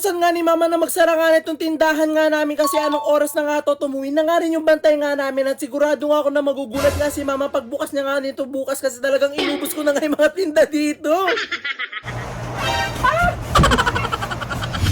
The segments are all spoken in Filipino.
Saan nga ni mama na magsara nga na itong tindahan nga namin kasi anong oras na nga to, tumuwi na nga rin yung bantay nga namin at sigurado nga ako na magugulat nga si mama pagbukas niya nga nito bukas kasi talagang inubos ko na nga yung mga tinda dito.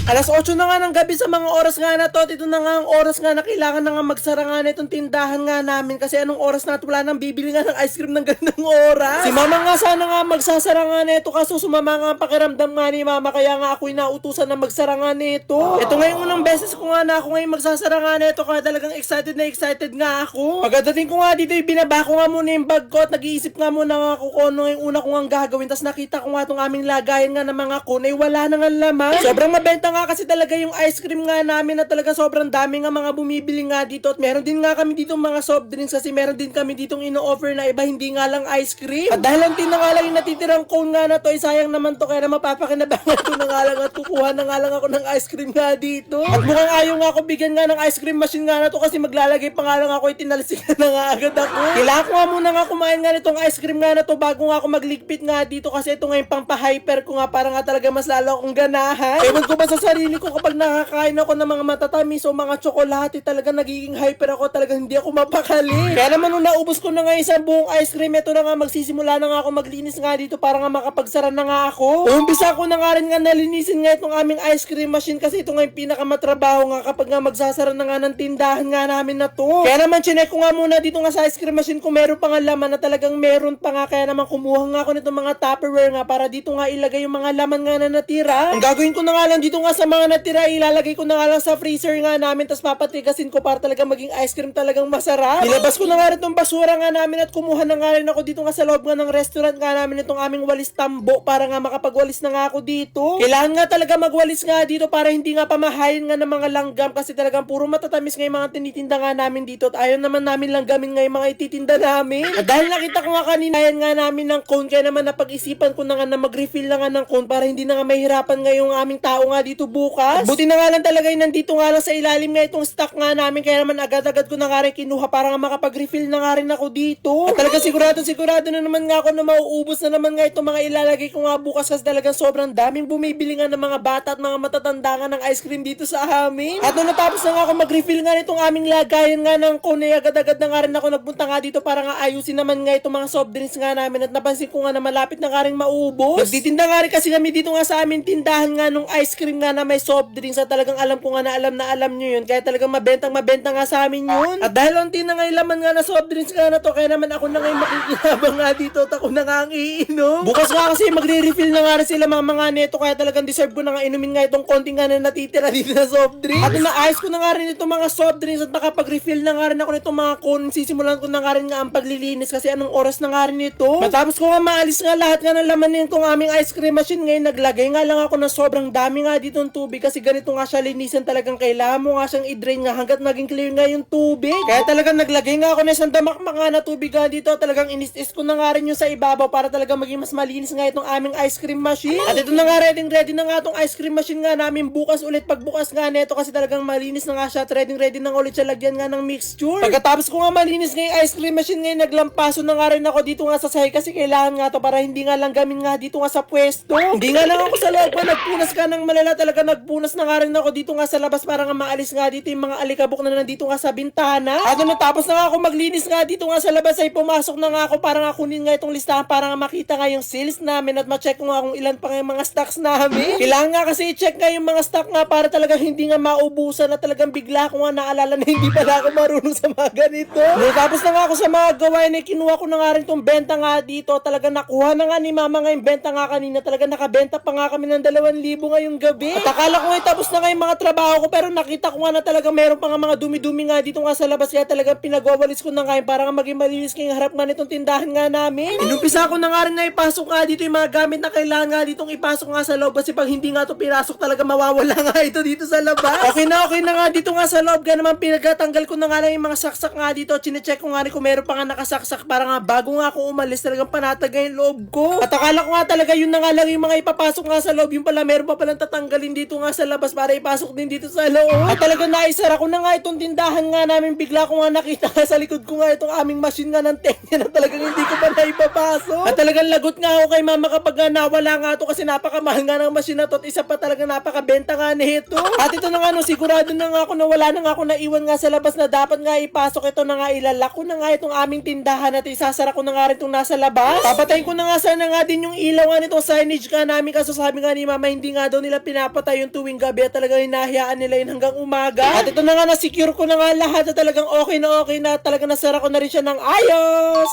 Alas 8 na nga ng gabi sa mga oras nga na to. Ito na nga ang oras nga na kailangan na nga magsara nga na itong tindahan nga namin. Kasi anong oras na wala nang bibili nga ng ice cream ng gandang oras. Si mama nga sana nga magsasara nga na ito kaso sumama nga ang pakiramdam nga ni mama. Kaya nga ako'y nautusan na magsara nga na ito. Ito nga yung unang beses ko nga na ako ngayon magsasara nga na ito. Kaya talagang excited nga ako. Pagdating ko nga dito, binaba ko nga muna yung bag ko at nag-iisip nga muna nga ako kung ano yung una ko nga gagawin. Tapos nakita ko nga itong aming lagayan nga ng mga kun ay wala na nga laman. Sobrang mabenta nga kasi talaga yung ice cream nga namin na talaga sobrang dami nga mga bumibili nga dito at meron din nga kami dito mga soft drinks kasi meron din kami ditong ino-offer na iba hindi nga lang ice cream. At dahil lang din na nga lang yung natitirang cone nga na to ay sayang naman to kaya na mapapakinabangan ko na nga lang at kukuha na nga lang ako ng ice cream nga dito. At mukhang ayaw nga ako bigyan nga ng ice cream machine nga na to kasi maglalagay pa nga lang ako itinalsikan na nga agad ako. Kailangan ko nga muna nga kumain nga nitong ice cream nga na to bago nga ako magligpit nga dito kasi ito nga yung pampahyper ko nga para nga talaga mas lalo akong ganahan. Ewan ko ba sa sarili ko kapag nakakain ako ng mga matatamis o mga tsokolate talaga nagiging hyper ako talaga hindi ako mapakali. Kaya naman nung naubos ko na nga isang buong ice cream ito na nga magsisimula na nga ako maglinis nga dito para nga makapagsara na nga ako. Umpisa ko na nga rin nga nalinisin nga itong aming ice cream machine kasi ito nga yung pinakamatrabaho nga kapag nga magsasara na nga ng tindahan nga namin na to. Kaya naman chinek ko nga muna dito nga sa ice cream machine kung meron pa nga laman na talagang meron pa nga kaya naman kumuha nga ako nitong mga Tupperware nga para dito nga ilagay yung mga laman nga na natira. Ang gagawin ko na nga lang dito nga sa mga natira ilalagay ko na nga lang sa freezer nga namin tapos papatigasin ko para talaga maging ice cream talagang masarap. Nilabas ko na nga rin itong basura nga namin at kumuha na nga rin ako dito nga sa loob nga ng restaurant nga namin itong aming walis tambo para nga makapagwalis na nga ako dito. Kailangan nga talaga magwalis nga dito para hindi nga pamahayin nga ng mga langgam kasi talagang puro matatamis nga yung mga tinitinda nga namin dito at ayaw naman namin langgamin nga yung mga ititinda namin. At dahil nakita ko nga kanina yan nga namin ng cone kaya naman napag-isipan ko na nga na mag-refill na nga ng cone para hindi na nga mahirapan nga yung aming tao nga dito bukas. Buti na nga lang talaga yung nandito nga lang sa ilalim nga itong stock nga namin kaya naman agad-agad ko na nga rin kinuha para nga makapag-refill na nga rin ako dito. At talaga sigurado na naman nga ako na mauubos na naman nga itong mga ilalagay ko nga bukas kasi talagang sobrang daming bumibili nga ng mga bata at mga matatanda nga ng ice cream dito sa amin. At nung natapos na nga ako mag-refill nga nitong aming lagayan nga ng cone agad-agad na nga rin ako nagpunta nga dito para nga ayusin naman nga itong mga soft drinks nga namin at napansin ko nga na malapit na nga rin maubos. Nagtitinda nga rin kasi kami dito nga sa amin tindahan nga nung ice cream nga na may soft drinks at talagang alam ko nga na alam nyo yun kaya talagang mabenta nga sa amin yun. At dahil onti na nga yung laman nga na soft drinks nga na to kaya naman ako na nga yung makikinabang nga dito at ako na nga ang iinom. Bukas nga kasi magre-refill na nga rin sila mga neto kaya talagang deserve ko na nga inumin nga itong konting nga na natitira dito na soft drinks. At naayos ko na nga rin itong mga soft drinks at nakapag-refill na nga rin ako nitong mga cone. Sisimulan ko na nga rin nga ang paglilinis kasi anong oras na nga rin ito. Matapos ko nga maalis nga lahat nga ng laman nitong aming ice cream machine ngayon naglagay nga lang ako ng sobrang dami nga dito ng tubig kasi ganito nga siya linisan talagang kailangan mo nga siyang i-drain nga hanggat maging clear nga yung tubig. Kaya talagang naglagay nga ako ng isang damakmak nga na tubig nga dito. Talagang inis-is ko na nga rin yung sa ibabaw para talaga maging mas malinis nga itong aming ice cream machine. At ito na nga ready na nga itong ice cream machine nga namin bukas ulit pagbukas nga neto kasi talagang malinis na nga siya at ready na nga ulit siya lagyan nga ng mixture. Pagkatapos ko nga malinis nga yung ice cream machine ngayon naglampaso na nga rin ako dito nga sa sahig kasi kailangan nga to para hindi nga lang gamin nga dito nga sa pwesto. Hindi nga lang ako sa loob pa nagpunas ka ng malala talaga nagpunas na nga rin ako dito nga sa labas para nga maalis nga dito yung mga alikabok na nandito nga sa bintana. At nung natapos na nga ako maglinis nga dito nga sa labas ay pumasok na nga ako para nga kunin nga itong listahan para nga makita nga yung sales namin at ma-check ko nga kung ilan pa nga yung mga stocks namin. Kailangan nga kasi i-check nga yung mga stock nga para talaga hindi nga maubusan at talagang bigla ko nga naalala na hindi pala ako marunong sa mga ganito. Natapos na nga ako sa mga gawain ay kinuha ko na nga rin itong benta nga dito. Talaga nakuha na nga ni mama nga yung benta nga kanina. Talaga nakabenta pa nga kami ng 2,000 ngayong gabi. At akala ko nga tapos na nga yung mga trabaho ko pero nakita ko nga na talaga meron pa nga mga dumi-dumi nga dito nga sa labas kaya talagang pinagwawalis ko na nga para nga maging malinis kayong harap nga nitong tindahan nga namin. Inumpisa ko na nga rin na ipasok nga dito yung mga gamit na kailangan nga ditong ipasok nga sa loob kasi pag hindi nga ito pinasok talaga mawawala nga ito dito sa labas. Okay na nga dito nga sa loob kaya naman pinagtatanggal ko na nga lang yung mga saksak nga dito. Chinecheck ko nga rin kung meron pa nga nakasaksak para nga bago nga ako umalis talagang panatagay yung loob ko. At akala ko nga talaga yun na nga lang yung mga ipapasok nga sa loob yung pala meron pa palang tatanggalin rin dito nga sa labas para ipasok din dito sa loob. At talagang naisara ko na nga itong tindahan nga namin. Bigla ko nga nakita nga sa likod ko nga itong aming machine nga ng Tecnia na talagang hindi ko pa naipapasok. At talagang lagot nga ako kay mama kapag nga nawala nga ito kasi napakamahal nga ng machine na to. At isa pa talagang napakabenta nga nito. At ito na nga no, sigurado na nga ako na wala na nga ako naiwan nga sa labas na dapat nga ipasok. Ito na nga, ilalak ko na nga itong aming tindahan at isasara ko na nga rin itong nasa labas. Papatayin ko na nga sana nga din yung ilaw nga nitong signage nga namin kaso sabi nga ni mama hindi nga daw nila pinapatay yung tuwing gabi at talagang hinahayaan nila yun hanggang umaga. At ito na nga, na-secure ko na nga lahat at talagang okay na talagang nasara ko na rin siya ng ayos.